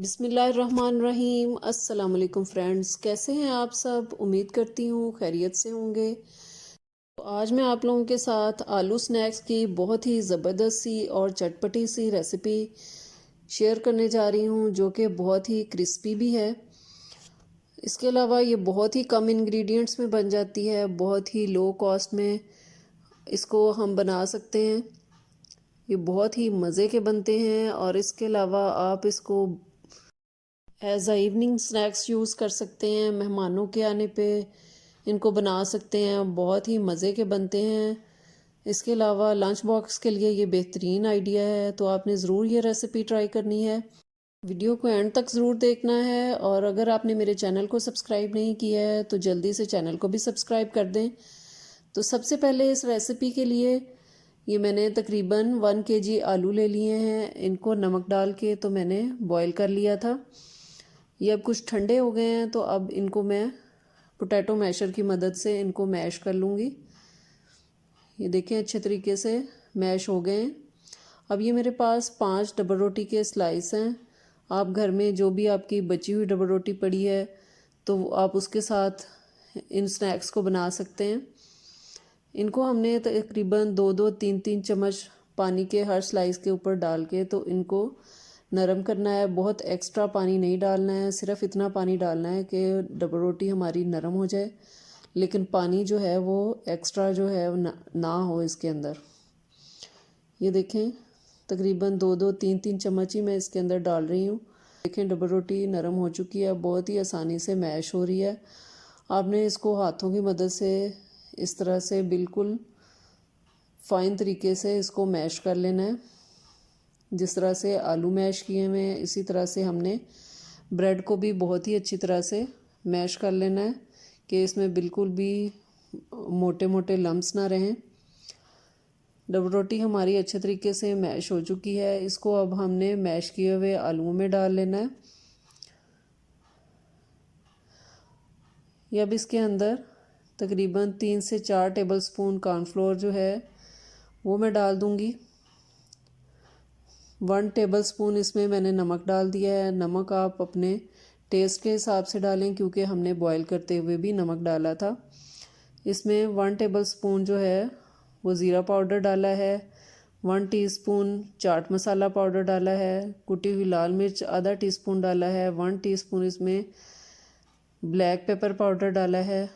बिस्मिल्लाहिर्रहमानिर्रहीम। अस्सलाम वालेकुम फ्रेंड्स, कैसे हैं आप सब? उम्मीद करती हूँ खैरियत से होंगे। तो आज मैं आप लोगों के साथ आलू स्नैक्स की बहुत ही ज़बरदस्त सी और चटपटी सी रेसिपी शेयर करने जा रही हूँ, जो कि बहुत ही क्रिस्पी भी है। इसके अलावा ये बहुत ही कम इंग्रेडिएंट्स में बन जाती है, बहुत ही लो कॉस्ट में इसको हम बना सकते हैं। ये बहुत ही मज़े के बनते हैं और इसके अलावा आप इसको एज आ इवनिंग स्नैक्स यूज़ कर सकते हैं। मेहमानों के आने पे इनको बना सकते हैं, बहुत ही मज़े के बनते हैं। इसके अलावा लंच बॉक्स के लिए ये बेहतरीन आइडिया है, तो आपने ज़रूर ये रेसिपी ट्राई करनी है। वीडियो को एंड तक ज़रूर देखना है और अगर आपने मेरे चैनल को सब्सक्राइब नहीं किया है तो जल्दी से चैनल को भी सब्सक्राइब कर दें। तो सबसे पहले इस रेसिपी के लिए ये मैंने तकरीबन 1 kg आलू ले लिए हैं। इनको नमक डाल के तो मैंने बॉईल कर लिया था। ये अब कुछ ठंडे हो गए हैं, तो अब इनको मैं पोटैटो मैशर की मदद से इनको मैश कर लूँगी। ये देखें अच्छे तरीके से मैश हो गए हैं। अब ये मेरे पास 5 डबल रोटी के स्लाइस हैं। आप घर में जो भी आपकी बची हुई डबल रोटी पड़ी है तो आप उसके साथ इन स्नैक्स को बना सकते हैं। इनको हमने तकरीबन 2-2 3-3 चम्मच पानी के हर स्लाइस के ऊपर डाल के तो इनको नरम करना है। बहुत एक्स्ट्रा पानी नहीं डालना है, सिर्फ इतना पानी डालना है कि डबल रोटी हमारी नरम हो जाए, लेकिन पानी जो है वो एक्स्ट्रा जो है ना हो इसके अंदर। ये देखें तकरीबन 2-2 3-3 चम्मच ही मैं इसके अंदर डाल रही हूँ। देखें डबल रोटी नरम हो चुकी है, बहुत ही आसानी से मैश हो रही है। आपने इसको हाथों की मदद से इस तरह से बिल्कुल फ़ाइन तरीके से इसको मैश कर लेना है। जिस तरह से आलू मैश किए हुए हैं इसी तरह से हमने ब्रेड को भी बहुत ही अच्छी तरह से मैश कर लेना है कि इसमें बिल्कुल भी मोटे मोटे लम्स ना रहें। डबल रोटी हमारी अच्छे तरीके से मैश हो चुकी है। इसको अब हमने मैश किए हुए आलूओं में डाल लेना है। अब इसके अंदर तकरीबन 3 से 4 टेबलस्पून कॉर्नफ्लोर जो है वो मैं डाल दूँगी। 1 टेबलस्पून इसमें मैंने नमक डाल दिया है। नमक आप अपने टेस्ट के हिसाब से डालें, क्योंकि हमने बॉईल करते हुए भी नमक डाला था। इसमें 1 टेबलस्पून जो है वो ज़ीरा पाउडर डाला है। 1 टीस्पून चाट मसाला पाउडर डाला है। कुटी हुई लाल मिर्च आधा टीस्पून डाला है। 1 टीस्पून इसमें ब्लैक पेपर पाउडर डाला है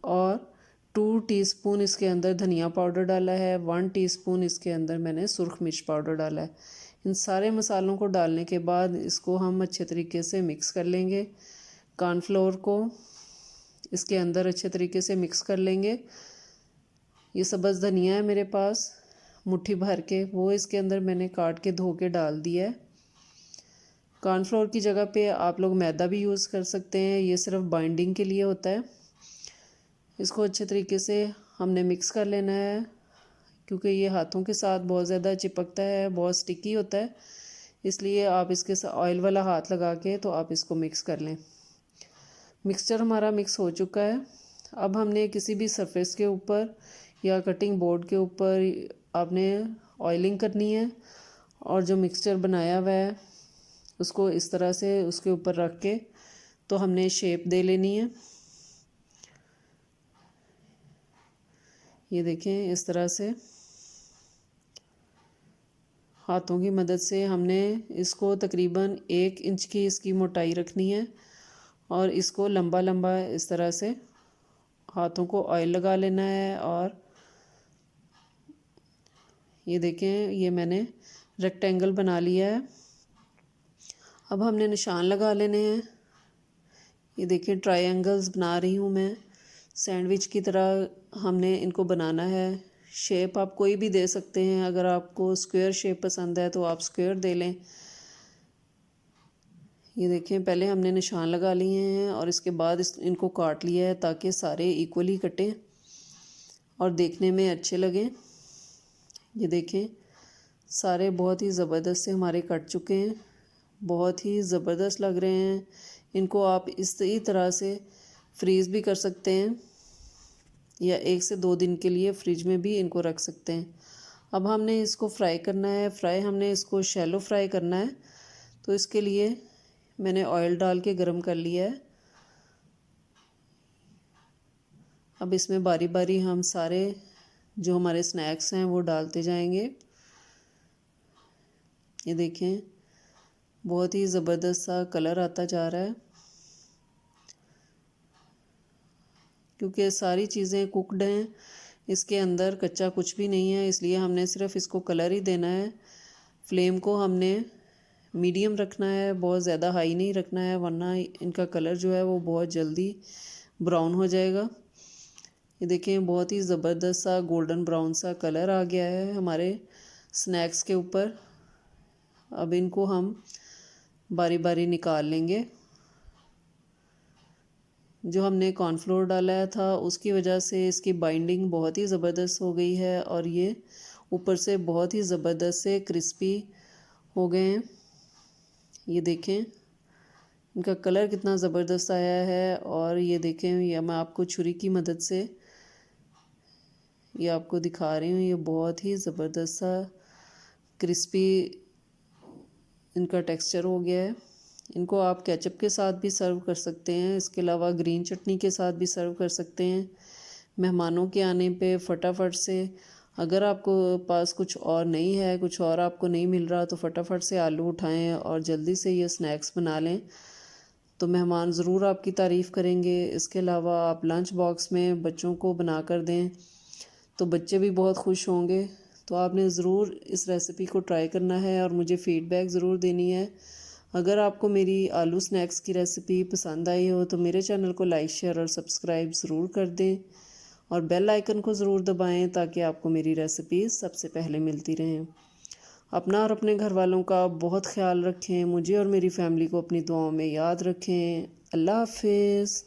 और 2 टीस्पून इसके अंदर धनिया पाउडर डाला है। 1 टीस्पून इसके अंदर मैंने सुरख मिर्च पाउडर डाला है। इन सारे मसालों को डालने के बाद इसको हम अच्छे तरीके से मिक्स कर लेंगे। कॉर्नफ्लोर को इसके अंदर अच्छे तरीके से मिक्स कर लेंगे। ये सब्ज़ धनिया है मेरे पास मुट्ठी भर के, वो इसके अंदर मैंने काट के धो के डाल दिया है। कॉर्नफ्लोर की जगह पे आप लोग मैदा भी यूज़ कर सकते हैं, ये सिर्फ बाइंडिंग के लिए होता है। इसको अच्छे तरीके से हमने मिक्स कर लेना है, क्योंकि ये हाथों के साथ बहुत ज़्यादा चिपकता है, बहुत स्टिकी होता है, इसलिए आप इसके साथ ऑयल वाला हाथ लगा के तो आप इसको मिक्स कर लें। मिक्सचर हमारा मिक्स हो चुका है। अब हमने किसी भी सरफेस के ऊपर या कटिंग बोर्ड के ऊपर आपने ऑयलिंग करनी है और जो मिक्सचर बनाया हुआ है उसको इस तरह से उसके ऊपर रख के तो हमने शेप दे लेनी है। ये देखें इस तरह से हाथों की मदद से हमने इसको तकरीबन 1 इंच की इसकी मोटाई रखनी है और इसको लंबा लंबा इस तरह से हाथों को ऑयल लगा लेना है। और ये देखें ये मैंने रेक्टेंगल बना लिया है। अब हमने निशान लगा लेने हैं। ये देखें ट्रायंगल्स बना रही हूँ मैं, सैंडविच की तरह हमने इनको बनाना है। शेप आप कोई भी दे सकते हैं, अगर आपको स्क्वायर शेप पसंद है तो आप स्क्वायर दे लें। ये देखें पहले हमने निशान लगा लिए हैं और इसके बाद इनको काट लिया है ताकि सारे इक्वली कटें और देखने में अच्छे लगें। ये देखें सारे बहुत ही ज़बरदस्त से हमारे कट चुके हैं, बहुत ही ज़बरदस्त लग रहे हैं। इनको आप इसी तरह से फ्रीज़ भी कर सकते हैं या 1 से 2 दिन के लिए फ्रिज में भी इनको रख सकते हैं। अब हमने इसको फ्राई करना है। हमने इसको शैलो फ्राई करना है, तो इसके लिए मैंने ऑयल डाल के गरम कर लिया है। अब इसमें बारी बारी हम सारे जो हमारे स्नैक्स हैं वो डालते जाएंगे। ये देखें, बहुत ही ज़बरदस्त सा कलर आता जा रहा है, क्योंकि सारी चीज़ें कुकड हैं, इसके अंदर कच्चा कुछ भी नहीं है, इसलिए हमने सिर्फ इसको कलर ही देना है। फ्लेम को हमने मीडियम रखना है, बहुत ज़्यादा हाई नहीं रखना है, वरना इनका कलर जो है वो बहुत जल्दी ब्राउन हो जाएगा। ये देखें, बहुत ही ज़बरदस्त सा गोल्डन ब्राउन सा कलर आ गया है हमारे स्नैक्स के ऊपर। अब इनको हम बारी बारी निकाल लेंगे। जो हमने कॉर्नफ्लोर डाला था उसकी वजह से इसकी बाइंडिंग बहुत ही ज़बरदस्त हो गई है और ये ऊपर से बहुत ही ज़बरदस्त से क्रिस्पी हो गए हैं। ये देखें, इनका कलर कितना ज़बरदस्त आया है। और ये देखें, ये मैं आपको छुरी की मदद से ये आपको दिखा रही हूँ। ये बहुत ही ज़बरदस्त सा क्रिस्पी इनका टेक्सचर हो गया है। इनको आप केचप के साथ भी सर्व कर सकते हैं, इसके अलावा ग्रीन चटनी के साथ भी सर्व कर सकते हैं। मेहमानों के आने पे फटाफट से, अगर आपको पास कुछ और नहीं है, कुछ और आपको नहीं मिल रहा, तो फटाफट से आलू उठाएं और जल्दी से ये स्नैक्स बना लें, तो मेहमान ज़रूर आपकी तारीफ़ करेंगे। इसके अलावा आप लंच बॉक्स में बच्चों को बना कर दें तो बच्चे भी बहुत खुश होंगे। तो आपने ज़रूर इस रेसिपी को ट्राई करना है और मुझे फ़ीडबैक ज़रूर देनी है। अगर आपको मेरी आलू स्नैक्स की रेसिपी पसंद आई हो तो मेरे चैनल को लाइक, शेयर और सब्सक्राइब ज़रूर कर दें और बेल आइकन को ज़रूर दबाएं ताकि आपको मेरी रेसिपी सबसे पहले मिलती रहें। अपना और अपने घर वालों का बहुत ख्याल रखें। मुझे और मेरी फैमिली को अपनी दुआओं में याद रखें। अल्लाह हाफिज़।